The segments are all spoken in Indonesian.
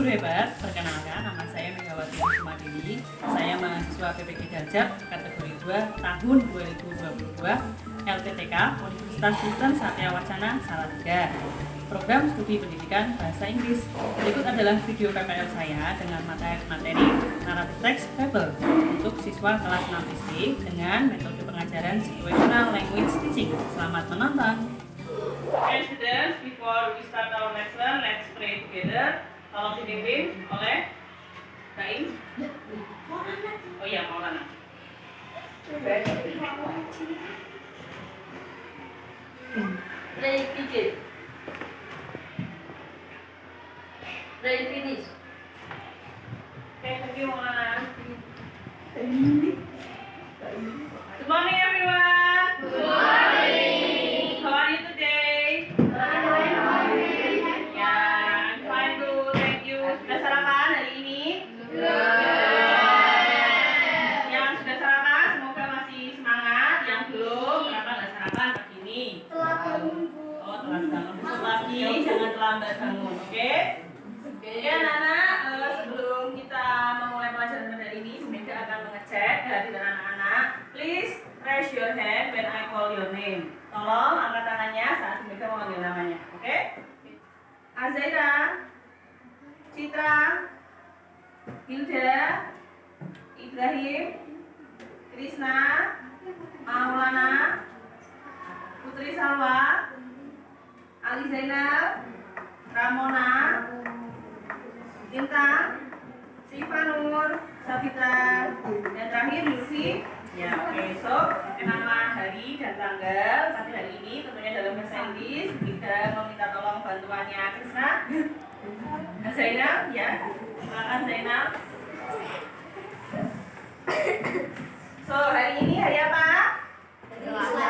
Guru hebat, perkenalkan nama saya Megawati Sumadini. Saya mahasiswa PPG Dajab kategori 2 tahun 2022 LPTK Universitas Kristen Satya Wacana Salatiga. Program studi pendidikan bahasa Inggris. Berikut adalah video PPL saya dengan materi naratif teks Bible untuk siswa kelas 6 SD dengan metode pengajaran situational language teaching. Selamat menonton. Okay, students, before we start our lesson, let's pray together. Tolong dipimpin oleh Kain. Oh iya, Maulana. Pray begin. Pray finish. Okay, thank you, Maulana. Good morning, everyone. Good morning. How are you today? Ya, I'm fine too. Thank you. Sudah sarapan hari ini? Yang sudah sarapan, semoga masih semangat. Yang belum, kenapa nggak sarapan pagi ini? Oh, telat bangun. Besok lagi, jangan terlambat bangun, oke? Oke, anak-anak, sebelum kita memulai pelajaran pada hari ini, Bu Mega akan mengecek kehadiran anak-anak. Please raise your hand when I call your name. Tolong angkat tangannya saat Bu Mega memanggil namanya, oke? Azaira, Citra, Hilda, Ibrahim, Krisna, Maulana, Putri Salwa, Ali Zainal, Ramona, Lintang, Siva Nur, Sabita, dan terakhir Yulfi. Ya, oke. So, nama hari dan tanggal pada hari ini tentunya dalam bahasa Inggris. Kita meminta tolong bantuannya Krisna, Zainal, ya. Silakan Zainal. So, hari ini hari apa? Selasa.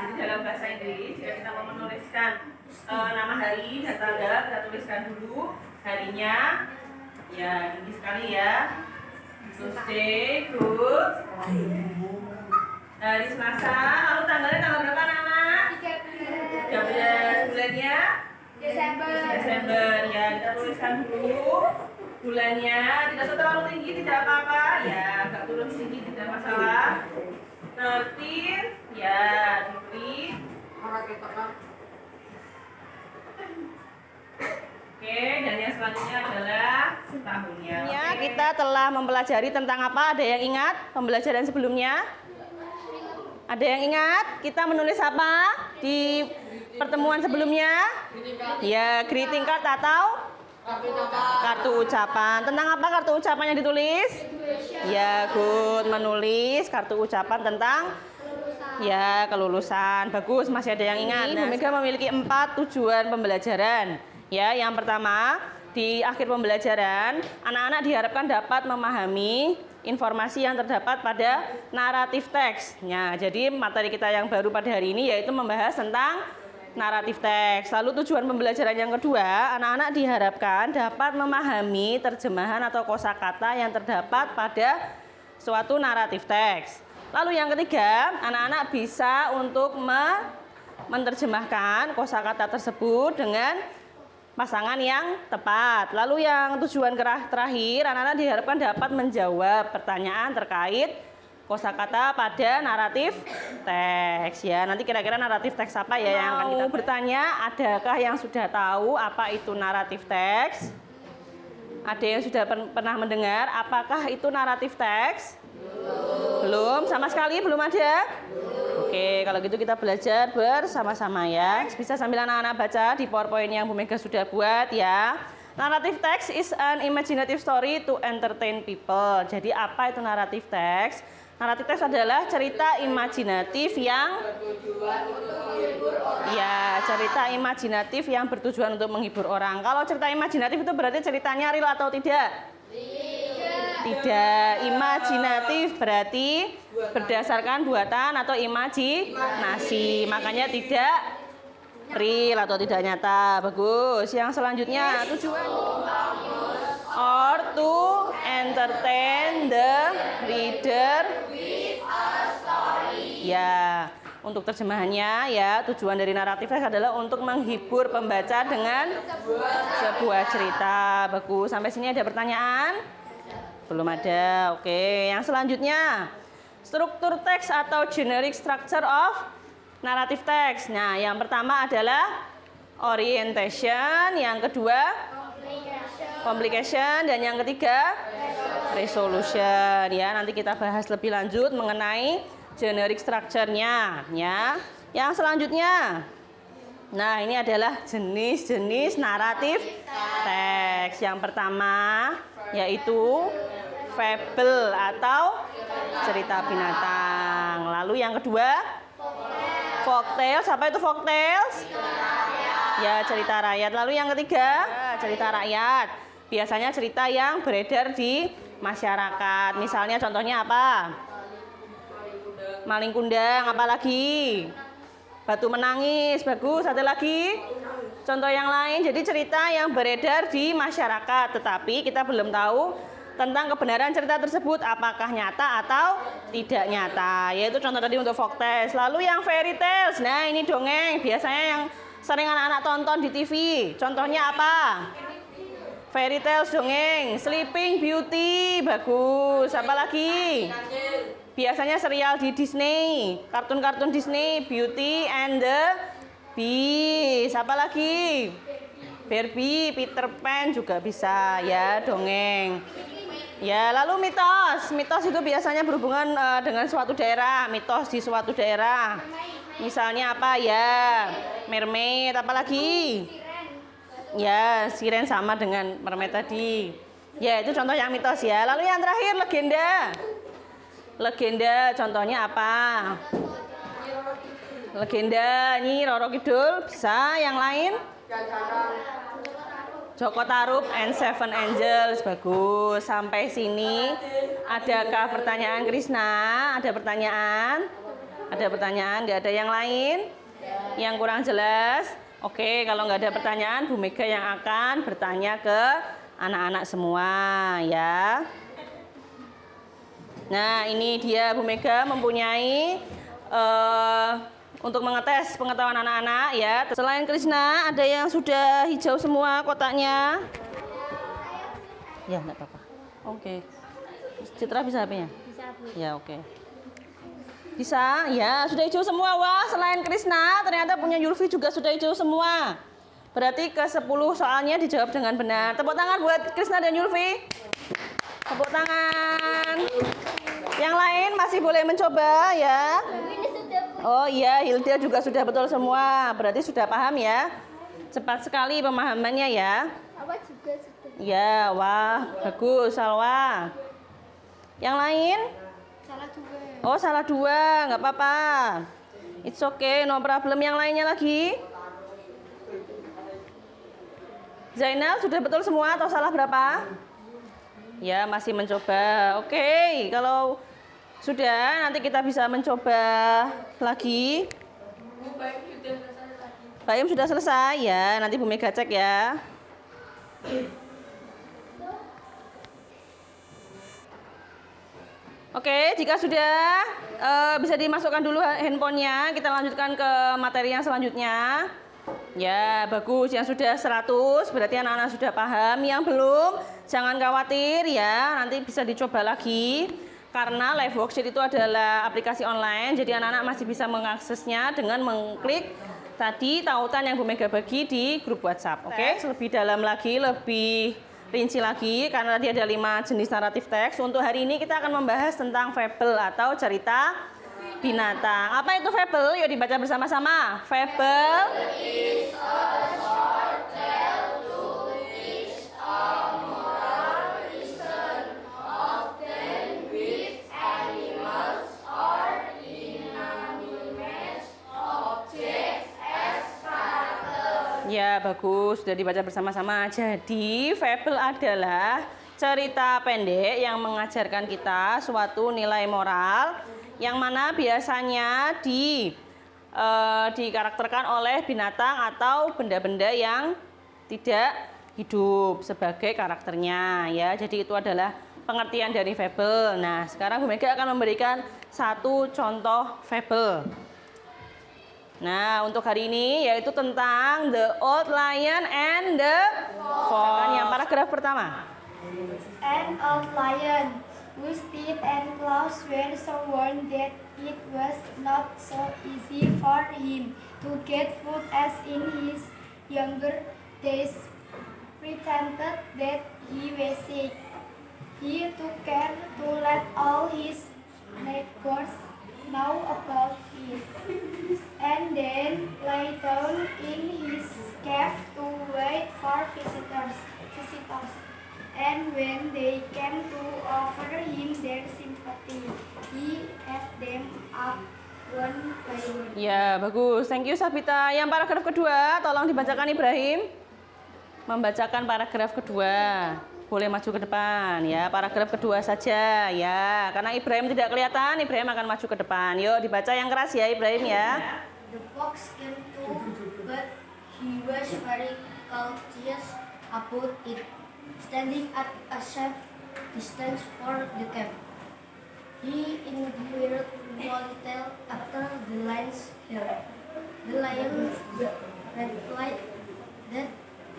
Jadi dalam bahasa Inggris jika kita mau menuliskan nama hari dan tanggal, kita tuliskan dulu harinya. Ya, tinggi sekali ya. Tuesday, good. Hari Selasa, lalu tanggalnya tanggal berapa anak-anak? 13 bulannya? Desember, ya kita tuliskan dulu bulannya. Tidak terlalu tinggi, tidak apa-apa. Ya, agak turun sedikit, tidak masalah. 13, ya, diberi. Oke, dan yang selanjutnya adalah tahunnya. Ya, kita telah mempelajari tentang apa? Ada yang ingat pembelajaran sebelumnya? Ada yang ingat? Kita menulis apa di pertemuan sebelumnya? Ya, greeting card atau kartu ucapan. Tentang apa kartu ucapannya ditulis? Ya, good. Menulis kartu ucapan tentang ya kelulusan. Bagus, masih ada yang ingat. Bu Mega memiliki 4 tujuan pembelajaran. Ya, yang pertama, di akhir pembelajaran, anak-anak diharapkan dapat memahami informasi yang terdapat pada naratif teks. Ya, jadi materi kita yang baru pada hari ini yaitu membahas tentang naratif teks. Lalu tujuan pembelajaran yang kedua, anak-anak diharapkan dapat memahami terjemahan atau kosakata yang terdapat pada suatu naratif teks. Lalu yang ketiga, anak-anak bisa untuk menerjemahkan kosakata tersebut dengan pasangan yang tepat. Lalu yang tujuan terakhir, anak-anak diharapkan dapat menjawab pertanyaan terkait kosakata pada naratif teks. Ya, nanti kira-kira naratif teks apa ya yang akan kita bertanya? Adakah yang sudah tahu apa itu naratif teks? Ada yang sudah pernah mendengar apakah itu naratif teks? Belum, sama sekali belum ada? Oke, kalau gitu kita belajar bersama-sama ya. Bisa sambil anak-anak baca di PowerPoint yang Bu Mega sudah buat ya. Narrative text is an imaginative story to entertain people. Jadi apa itu naratif teks? Naratif teks adalah cerita imajinatif yang cerita imajinatif yang bertujuan untuk menghibur orang. Kalau cerita imajinatif itu berarti ceritanya real atau tidak? Tidak. Imajinatif berarti berdasarkan buatan atau imajinasi. Makanya tidak real atau tidak nyata. Bagus. Yang selanjutnya tujuan or to entertain the reader with a story. Ya. Untuk terjemahannya ya, tujuan dari naratif teks adalah untuk menghibur pembaca dengan sebuah cerita. Bagus, sampai sini ada pertanyaan? Belum ada. Oke, yang selanjutnya struktur teks atau generic structure of narrative text. Nah, yang pertama adalah orientation, yang kedua complication, dan yang ketiga resolution. Ya, nanti kita bahas lebih lanjut mengenai generic structure-nya ya. Yang selanjutnya, nah ini adalah jenis-jenis naratif teks. Yang pertama yaitu fable atau cerita binatang. Lalu yang kedua folktales. Apa itu folktales? Ya, cerita rakyat. Lalu yang ketiga cerita rakyat. Biasanya cerita yang beredar di masyarakat. Misalnya contohnya apa? Maling kundang, apalagi? Batu menangis, bagus. Ada lagi? Contoh yang lain, jadi cerita yang beredar di masyarakat, tetapi kita belum tahu tentang kebenaran cerita tersebut, apakah nyata atau tidak nyata. Yaitu contoh tadi untuk folktales. Lalu yang fairy tales, nah ini dongeng, biasanya yang sering anak-anak tonton di TV. Contohnya apa? Fairy tales, dongeng. Sleeping Beauty, bagus. Apa lagi? Biasanya serial di Disney, kartun-kartun Disney, Beauty and the Beast. Apa lagi? Barbie, Peter Pan juga bisa ya, dongeng. Ya, lalu mitos. Mitos itu biasanya berhubungan dengan suatu daerah, mitos di suatu daerah. Misalnya apa ya? Mermaid, apa lagi? Ya, siren sama dengan mermaid tadi. Ya, itu contoh yang mitos ya. Lalu yang terakhir legenda. Legenda contohnya apa? Legenda Nyi Roro Kidul bisa. Yang lain? Joko Tarub and Seven Angels, bagus. Sampai sini adakah pertanyaan Krisna? Ada pertanyaan? Ada pertanyaan? Nggak ada yang lain? Yang kurang jelas? Oke, kalau nggak ada pertanyaan, Bu Mega yang akan bertanya ke anak-anak semua ya. Nah, ini dia Bu Mega mempunyai untuk mengetes pengetahuan anak-anak ya. Selain Krisna, ada yang sudah hijau semua kotaknya? Ya, enggak apa-apa. Oke. Citra bisa HP-nya? Bisa, Bu. Ya, oke. Bisa? Ya, sudah hijau semua. Wah, selain Krisna, ternyata punya Yulfi juga sudah hijau semua. Berarti ke 10 soalnya dijawab dengan benar. Tepuk tangan buat Krisna dan Yulfi. Tepuk tangan. Yang lain masih boleh mencoba ya. Oh iya, Hilda juga sudah betul semua. Berarti sudah paham ya. Cepat sekali pemahamannya ya. Awak juga sudah. Ya, wah, bagus Salwa. Yang lain? Salah juga. Oh, salah 2, nggak apa-apa. It's okay, no problem. Yang lainnya lagi? Zainal sudah betul semua atau salah berapa? Ya, masih mencoba. Oke, kalau sudah, nanti kita bisa mencoba lagi. Bayam sudah selesai ya, nanti Bu Mega cek ya. Oke, jika sudah bisa dimasukkan dulu handphonenya. Kita lanjutkan ke materi yang selanjutnya. Ya, bagus. Yang sudah 100 berarti anak-anak sudah paham. Yang belum, jangan khawatir ya. Nanti bisa dicoba lagi. Karena Live Worksheet itu adalah aplikasi online, jadi anak-anak masih bisa mengaksesnya dengan mengklik tadi tautan yang Bu Mega bagi di grup WhatsApp. Oke, lebih dalam lagi, lebih rinci lagi, karena tadi ada 5 jenis naratif teks. Untuk hari ini kita akan membahas tentang fable atau cerita binatang. Apa itu fable? Yuk dibaca bersama-sama. Fable is a short tale to teach a moral lesson, often with animals or inanimate objects as characters. Ya, bagus. Sudah dibaca bersama-sama. Jadi, fable adalah cerita pendek yang mengajarkan kita suatu nilai moral yang mana biasanya dikarakterkan oleh binatang atau benda-benda yang tidak hidup sebagai karakternya ya. Jadi itu adalah pengertian dari fable. Nah, sekarang Bu Mega akan memberikan satu contoh fable. Nah, untuk hari ini yaitu tentang The Old Lion and the Fox. Yang paragraf pertama. An old lion whose teeth and claws were so worn that it was not so easy for him to get food as in his younger days pretended that he was sick. He took care to let all his neighbors know about it, and then lay down in his cave to wait for visitors. And when they came to offer him their sympathy, he ate them up one by one. Ya, bagus. Thank you, Sabita. Yang paragraf kedua, tolong dibacakan Ibrahim. Membacakan paragraf kedua. Boleh maju ke depan ya, paragraf kedua saja ya. Karena Ibrahim tidak kelihatan, Ibrahim akan maju ke depan. Yuk, dibaca yang keras ya Ibrahim ya. The fox came too, but he was very cautious about it, standing at a safe distance for the camp. He inquired little after the lion's health. The lion replied that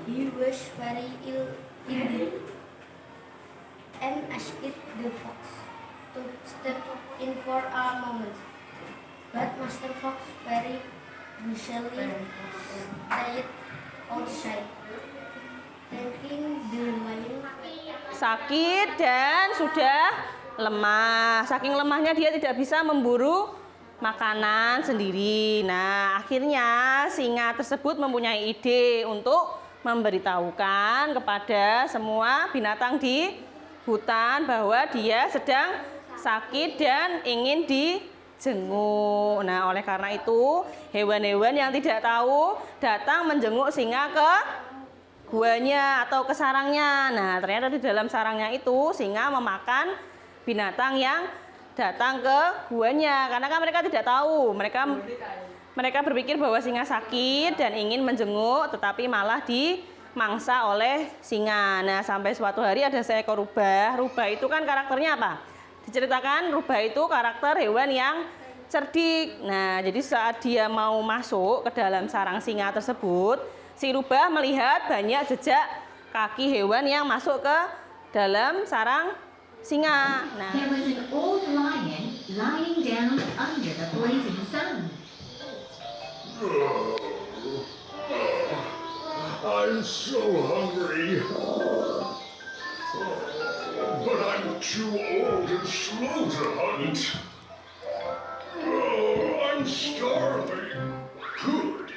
he was very ill indeed, and asked the fox to step in for a moment. But Master Fox very brusquely stayed outside, thanking the lion. Sakit dan sudah lemah. Saking lemahnya dia tidak bisa memburu makanan sendiri. Nah, akhirnya singa tersebut mempunyai ide untuk memberitahukan kepada semua binatang di hutan bahwa dia sedang sakit dan ingin dijenguk. Nah, oleh karena itu hewan-hewan yang tidak tahu datang menjenguk singa ke guanya atau ke sarangnya. Nah, ternyata di dalam sarangnya itu singa memakan binatang yang datang ke guanya karena kan mereka tidak tahu. Mereka berpikir bahwa singa sakit dan ingin menjenguk, tetapi malah dimangsa oleh singa. Nah, sampai suatu hari ada seekor rubah. Rubah itu kan karakternya apa? Diceritakan rubah itu karakter hewan yang cerdik. Nah, jadi saat dia mau masuk ke dalam sarang singa tersebut, si rubah melihat banyak jejak kaki hewan yang masuk ke dalam sarang singa. Nah, There was an old lion lying down under the blazing sun. I'm so hungry. But I'm too old and slow to hunt. I'm starving. Good.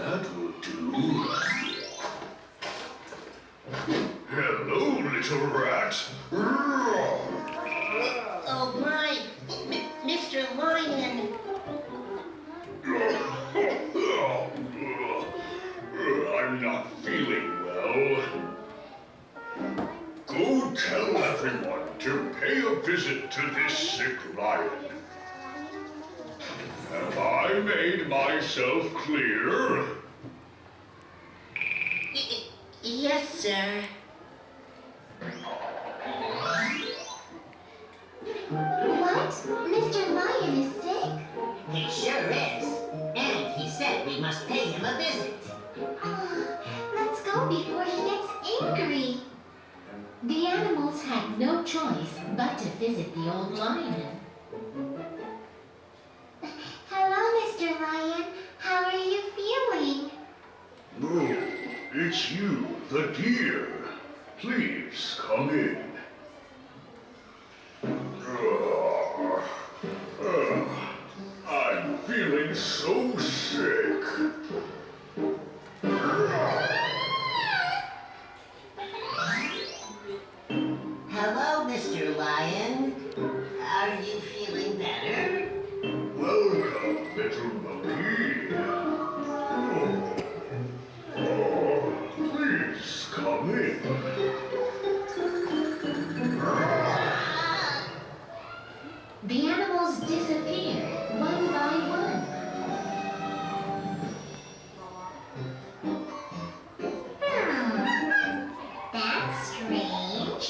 That will do. Hello, little rat. Oh my, Mr. Lion. I'm not feeling well. Go tell everyone to pay a visit to this sick lion. Have I made myself clear? Yes, sir. What? Mr. Lion is sick? He sure is. And he said we must pay him a visit. Let's go before he gets angry. The animals had no choice but to visit the old lion. Hello, Mr. Lion. How are you feeling? Oh, it's you, the deer. Please come in. I'm feeling so sick. Hello, Mr. Lion. Are you feeling better? Welcome, little monkey. Please come in. The animals disappeared one by one. That's strange.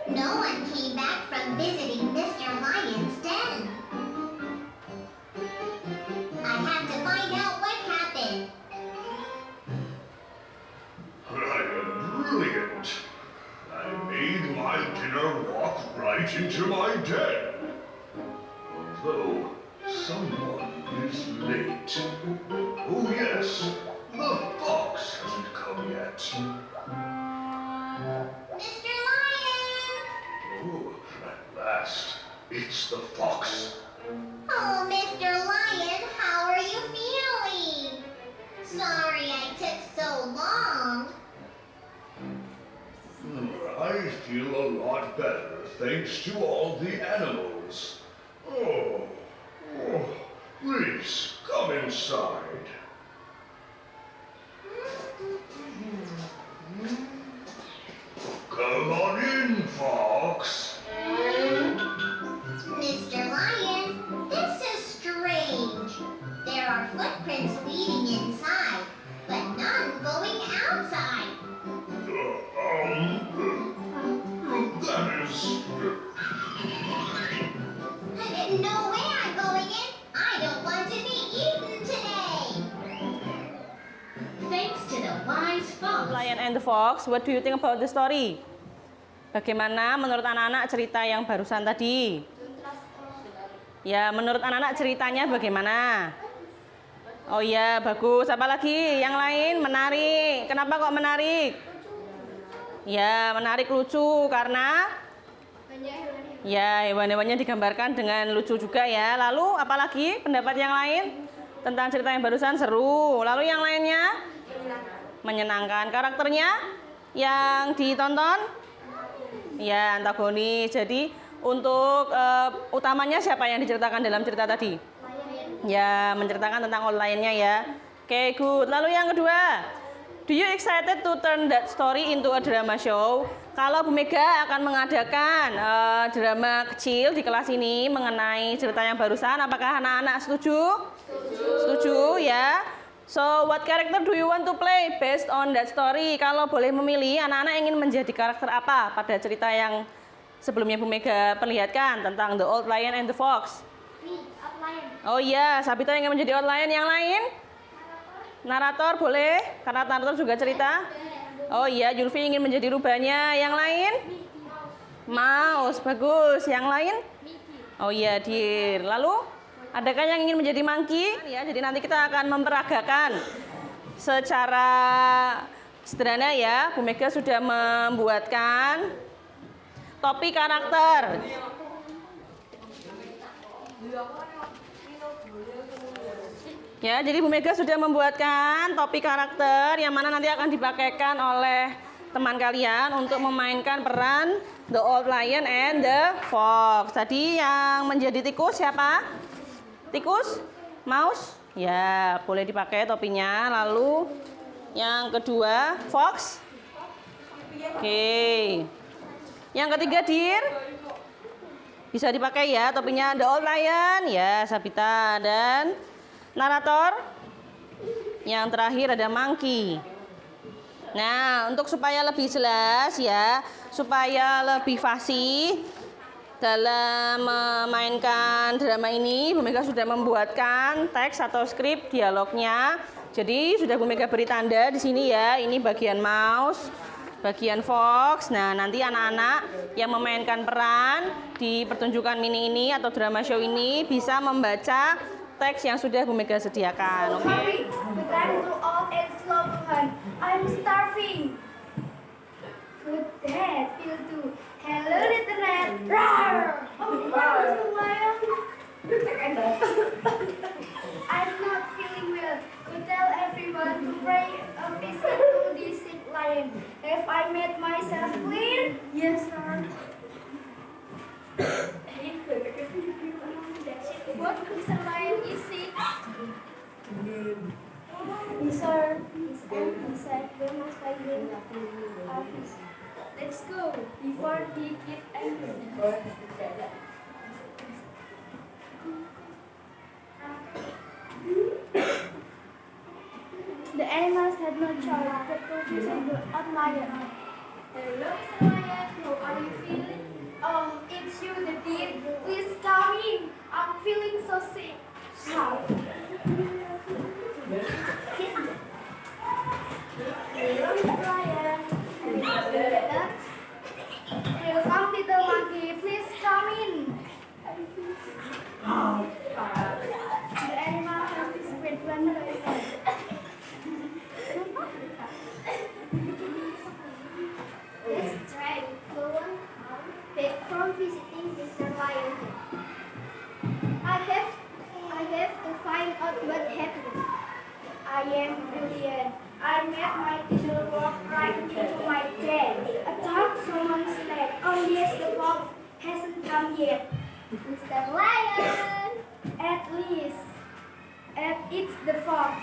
No one came back from visiting Mr. Lion's den. I have right into my den. Although someone is late. Oh yes, the fox hasn't come yet. Mr. Lion! Oh, at last, it's the fox. Oh, Mr. Lion, how are you feeling? Sorry I took so long. I feel a lot better thanks to all the animals. Oh, please come inside. Come on in, Fox. Mr. Lion, this is strange. There are footprints leading inside, but none going outside. That is... No way I'm going in. I don't want to be eaten today. Thanks to the wise fox. Lion and the Fox, what do you think about the story? Bagaimana menurut anak-anak cerita yang barusan tadi? Ya, menurut anak-anak ceritanya bagaimana? Oh ya, bagus. Apa lagi? Yang lain menarik. Kenapa kok menarik? Ya, menarik, lucu karena ya hewan-hewannya digambarkan dengan lucu juga ya. Lalu apalagi pendapat yang lain tentang cerita yang barusan? Seru. Lalu yang lainnya menyenangkan. Karakternya yang ditonton ya antagonis. Jadi untuk utamanya siapa yang diceritakan dalam cerita tadi? Ya, menceritakan tentang outline-nya ya. Oke, good. Lalu yang kedua, do you excited to turn that story into a drama show? Kalau Bu Mega akan mengadakan drama kecil di kelas ini mengenai cerita yang barusan, apakah anak-anak setuju? Setuju ya. So, what character do you want to play based on that story? Kalau boleh memilih, anak-anak ingin menjadi karakter apa pada cerita yang sebelumnya Bu Mega perlihatkan tentang The Old Lion and the Fox? Oh iya, Sabito ingin menjadi Old Lion. Yang lain? Narator boleh, karena narator juga cerita. Oh iya, Julfi ingin menjadi rubahnya. Yang lain? Mouse, bagus. Yang lain? Oh iya, Deer. Lalu, adakah yang ingin menjadi monkey? Ya, jadi nanti kita akan memperagakan secara sederhana ya. Bu Mega sudah membuatkan topi karakter. Ya, jadi Bu Mega sudah membuatkan topi karakter yang mana nanti akan dipakaikan oleh teman kalian untuk memainkan peran The Old Lion and the Fox. Tadi yang menjadi tikus siapa? Tikus? Mouse? Ya, boleh dipakai topinya. Lalu yang kedua, Fox? Oke. Yang ketiga, Deer? Bisa dipakai ya topinya The Old Lion. Ya, Sabita. Dan narator? Yang terakhir ada monkey. Nah, untuk supaya lebih jelas ya, supaya lebih fasih dalam memainkan drama ini, Bu Mega sudah membuatkan teks atau skrip dialognya. Jadi sudah Bu Mega beri tanda di sini ya. Ini bagian mouse, bagian fox. Nah, nanti anak-anak yang memainkan peran di pertunjukan mini ini atau drama show ini bisa membaca teks yang sudah Bu Mega sediakan. Oke. Sorry, but I'm too old and slow to hunt. I'm starving. Good dad, feel too. Hello, little rat. Roar! Oh, wow, lion. I'm not feeling well. Could tell everyone to pray a visit to this sick lion. Have I made myself clear? Yes, sir. What Mr. Lion is sick? Sir, he said we must find him office. Let's go before he get angry. The animals had no choice but to visit the old lion. Hello, Mr. Lion. How are you feeling? Oh, it's you, the deer. Please come in. I'm feeling so sick. How? Hello, Mr. Lion. Welcome, little monkey. Please come. am brilliant. I made my teacher walk right into my chair. I thought someone's late. Oh yes, the fox hasn't come yet. Mr. Lion! At least, it's the fox.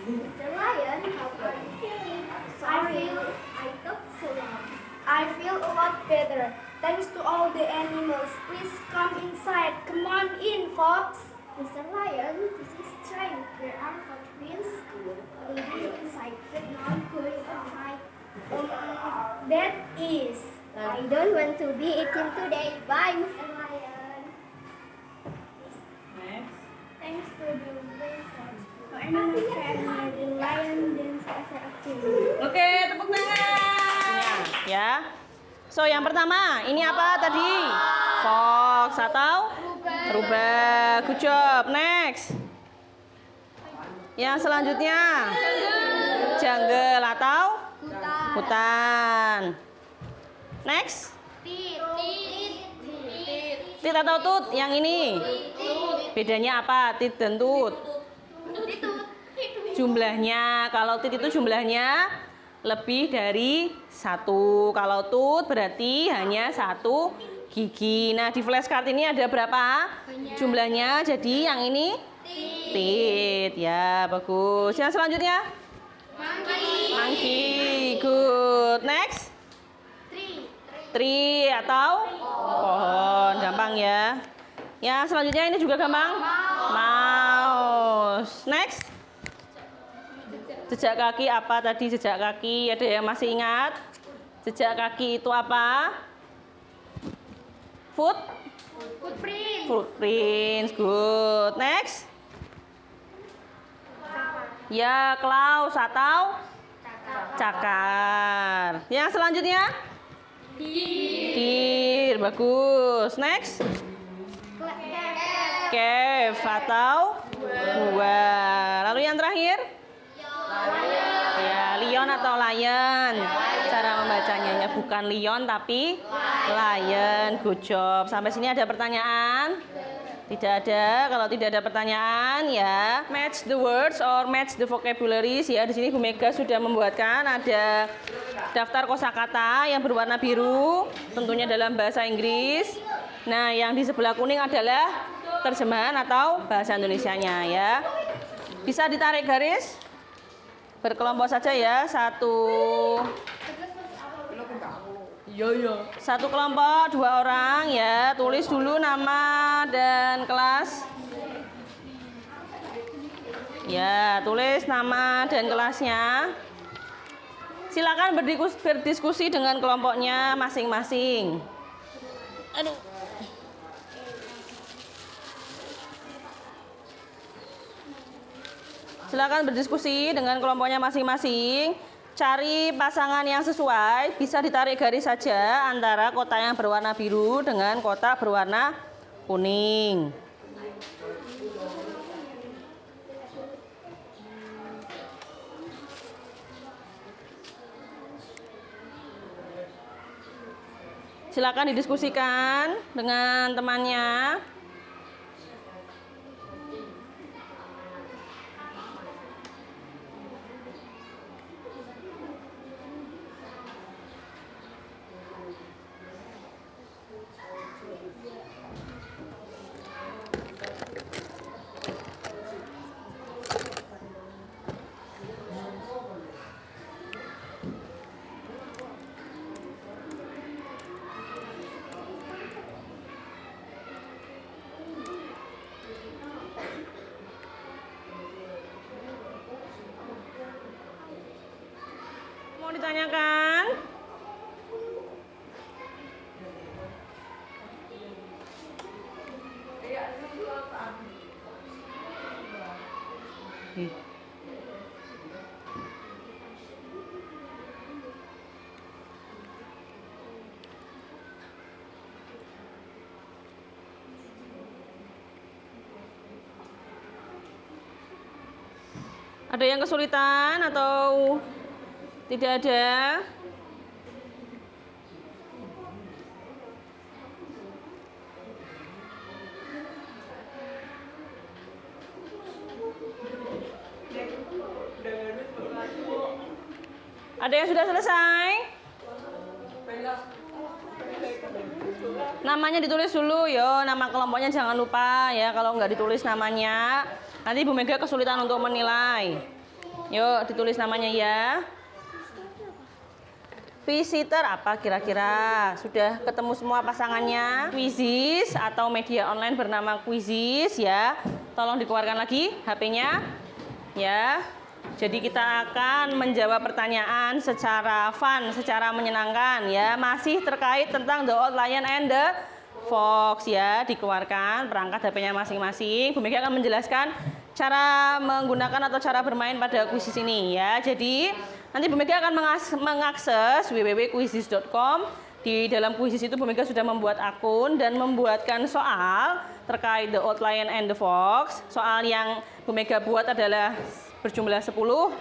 Mr. Lion, how are you feeling? Sorry, I thought so long. I feel a lot better. Thanks to all the animals. Please come inside. Come on in, fox. Mr. Lion, this is strange. There are footprints living inside, but not going outside. That is. I don't want to be eaten today. Bye, Mr. Lion. Next. Thanks to the rainforest. For animal friendly, the lion dance ever activity. Oke, tepuk tangan. Ya. So, yang pertama, ini apa tadi? Fox atau rubah. Good job. Next. Yang selanjutnya jungle atau hutan. Next. Tit atau tut? Yang ini. Bedanya apa? Tit dan tut. Jumlahnya. Kalau tit itu jumlahnya lebih dari satu. Kalau tut berarti hanya satu gigi. Nah, di flashcard ini ada berapa jumlahnya? Jadi yang ini tit. Ya, bagus. Yang selanjutnya? Monkey. Good. Next. Tree atau pohon. Gampang ya. Yang selanjutnya ini juga gampang. Mouse. Next. Jejak kaki apa tadi? Jejak kaki. Ada yang masih ingat? Jejak kaki itu apa? Footprints. Good. Next. Ya, claws atau cakar. Yang selanjutnya? Deer. Bagus. Next. Cave atau gua. Lalu yang terakhir? Ya, lion atau lion. Cara membacanya ya bukan lion tapi lion. Good job. Sampai sini ada pertanyaan? Tidak ada. Kalau tidak ada pertanyaan ya match the words or match the vocabularies ya. Di sini Bu Mega sudah membuatkan ada daftar kosakata yang berwarna biru, tentunya dalam bahasa Inggris. Nah, yang di sebelah kuning adalah terjemahan atau bahasa Indonesianya ya. Bisa ditarik garis berkelompok saja ya. Satu kelompok 2 orang ya. Tulis dulu nama dan kelas. Ya, tulis nama dan kelasnya. Silakan berdiskusi dengan kelompoknya masing-masing. Aduh. Silakan berdiskusi dengan kelompoknya masing-masing. Cari pasangan yang sesuai. Bisa ditarik garis saja antara kotak yang berwarna biru dengan kotak berwarna kuning. Silakan didiskusikan dengan temannya. Mau ditanyakan? Ada yang kesulitan atau tidak ada? Ada yang sudah selesai? Namanya ditulis dulu, yo. Nama kelompoknya jangan lupa ya. Kalau nggak ditulis namanya, nanti Bu Mega kesulitan untuk menilai. Yuk, ditulis namanya ya. Visitor apa kira-kira? Sudah ketemu semua pasangannya? Quizizz atau media online bernama Quizizz ya. Tolong dikeluarkan lagi HP-nya. Ya. Jadi kita akan menjawab pertanyaan secara fun, secara menyenangkan ya. Masih terkait tentang The Old Lion and the Fox ya. Dikeluarkan perangkat HP-nya masing-masing. Bu Mega akan menjelaskan cara menggunakan atau cara bermain pada Quizizz ini ya. Jadi nanti Bu Mega akan mengakses www.quizizz.com. Di dalam Quizizz itu Bu Mega sudah membuat akun dan membuatkan soal terkait The Old Lion and the Fox. Soal yang Bu Mega buat adalah berjumlah 10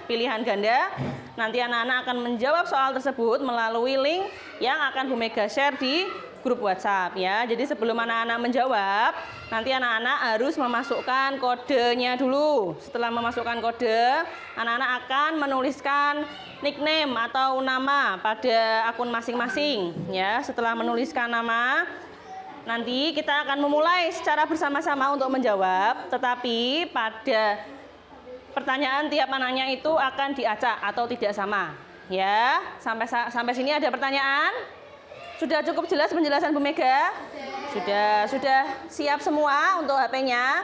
pilihan ganda. Nanti anak-anak akan menjawab soal tersebut melalui link yang akan Bu Mega share di grup WhatsApp ya. Jadi sebelum anak-anak menjawab, nanti anak-anak harus memasukkan kodenya dulu. Setelah memasukkan kode, anak-anak akan menuliskan nickname atau nama pada akun masing-masing ya. Setelah menuliskan nama, nanti kita akan memulai secara bersama-sama untuk menjawab, tetapi pada pertanyaan tiap anaknya itu akan diacak atau tidak sama ya. Sampai sini ada pertanyaan? Sudah cukup jelas penjelasan Bu Mega? Sudah siap semua untuk HP-nya?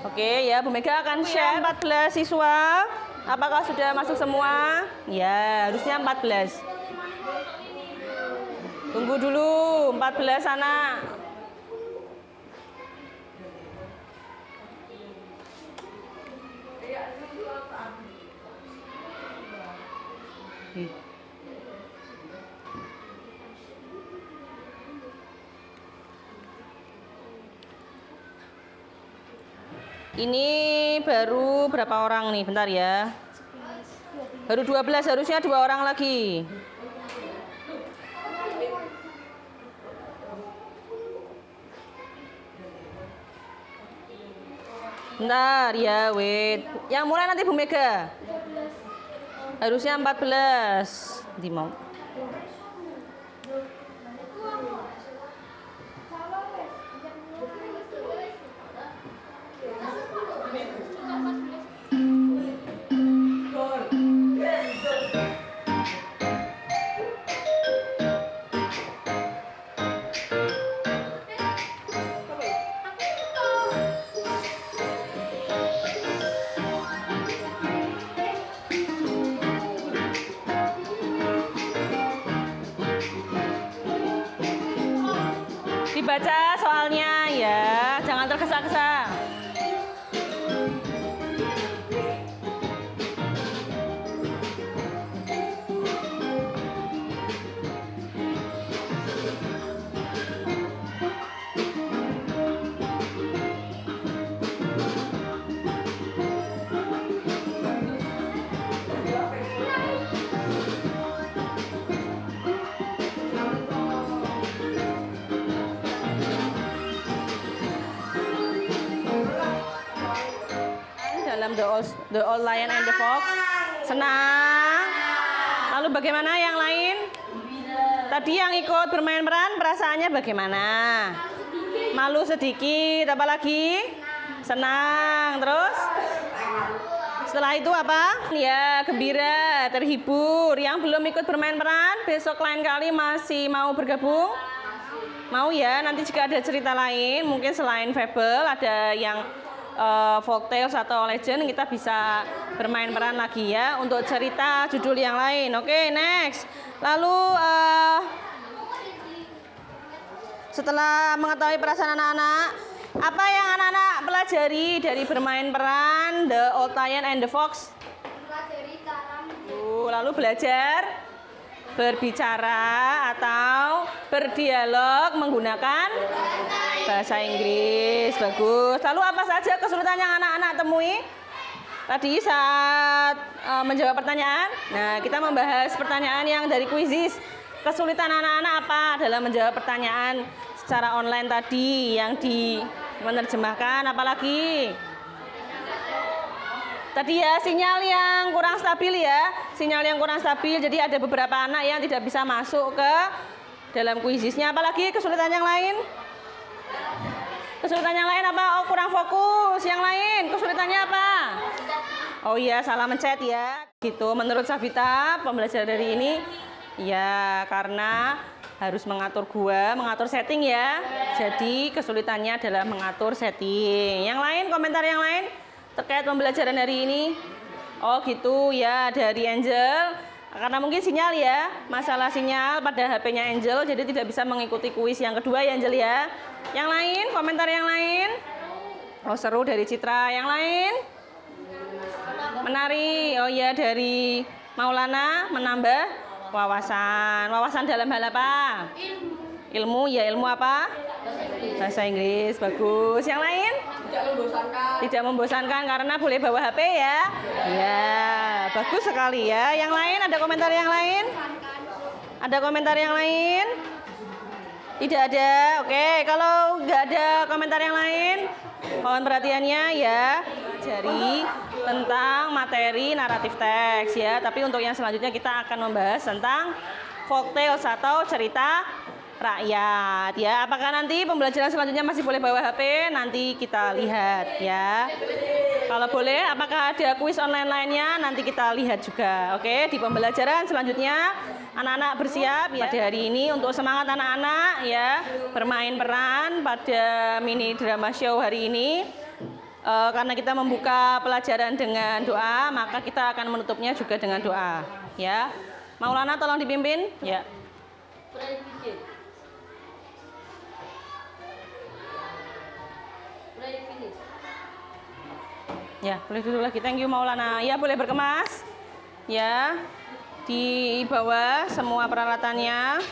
Oke ya, Bu Mega akan share 14 siswa. Apakah sudah masuk semua? Ya, harusnya 14. Tunggu dulu, 14 anak. Ini baru berapa orang nih? Bentar ya. Baru 12, harusnya 2 orang lagi. Bentar ya, wait. Yang mulai nanti Bu Mega. Harusnya 14. Nanti mau. Dibaca soalnya ya, jangan tergesa-gesa. Dalam The Old Lion and the Fox. Senang. Lalu bagaimana yang lain? Tadi yang ikut bermain peran perasaannya bagaimana? Malu sedikit. Apa lagi? Senang. Terus? Setelah itu apa? Ya, gembira, terhibur. Yang belum ikut bermain peran, besok lain kali masih mau bergabung? Mau ya, nanti jika ada cerita lain, mungkin selain Fable, ada yang folktales atau legend, kita bisa bermain peran lagi ya untuk cerita judul yang lain. Oke, next. Lalu setelah mengetahui perasaan anak-anak, apa yang anak-anak pelajari dari bermain peran The Old Lion and the Fox? Pelajari cara Lalu belajar berbicara atau berdialog menggunakan bahasa Inggris. Bagus. Lalu apa saja kesulitan yang anak-anak temui tadi saat menjawab pertanyaan? Nah, kita membahas pertanyaan yang dari Quizizz. Kesulitan anak-anak apa dalam menjawab pertanyaan secara online tadi yang di menerjemahkan? Apalagi Tadi ya sinyal yang kurang stabil ya. Sinyal yang kurang stabil, jadi ada beberapa anak yang tidak bisa masuk ke dalam kuisisnya. Apalagi kesulitan yang lain? Kesulitan yang lain apa? Oh, kurang fokus. Yang lain kesulitannya apa? Oh iya, salah mencet ya. Gitu. Menurut Sabita, pembelajaran dari ini ya karena harus mengatur mengatur setting ya. Jadi kesulitannya adalah mengatur setting. Yang lain, komentar yang lain terkait pembelajaran hari ini? Oh gitu ya, dari Angel. Karena mungkin sinyal ya, masalah sinyal pada HP-nya Angel, jadi tidak bisa mengikuti kuis yang kedua ya Angel ya. Yang lain, komentar yang lain? Oh seru dari Citra. Yang lain? Menari. Oh ya, dari Maulana menambah wawasan. Wawasan dalam hal apa? Ilmu ya, ilmu apa? Bahasa Inggris. Bagus. Yang lain? Tidak membosankan karena boleh bawa HP ya. Ya, bagus sekali ya. Yang lain, ada komentar yang lain? Ada komentar yang lain? Tidak ada. Oke, kalau nggak ada komentar yang lain, mohon perhatiannya ya. Jadi tentang materi naratif teks ya. Tapi untuk yang selanjutnya kita akan membahas tentang folktales atau cerita rakyat ya. Apakah nanti pembelajaran selanjutnya masih boleh bawa HP? Nanti kita lihat ya. Kalau boleh, apakah ada kuis online lainnya? Nanti kita lihat juga. Oke, di pembelajaran selanjutnya anak-anak bersiap ya. Pada hari ini untuk semangat anak-anak ya, bermain peran pada mini drama show hari ini. Karena kita membuka pelajaran dengan doa, maka kita akan menutupnya juga dengan doa ya. Maulana tolong dipimpin ya. Play finish. Play finish. Ya, boleh duduk lagi. Thank you Maulana. Ya, boleh berkemas. Ya, di bawah semua peralatannya.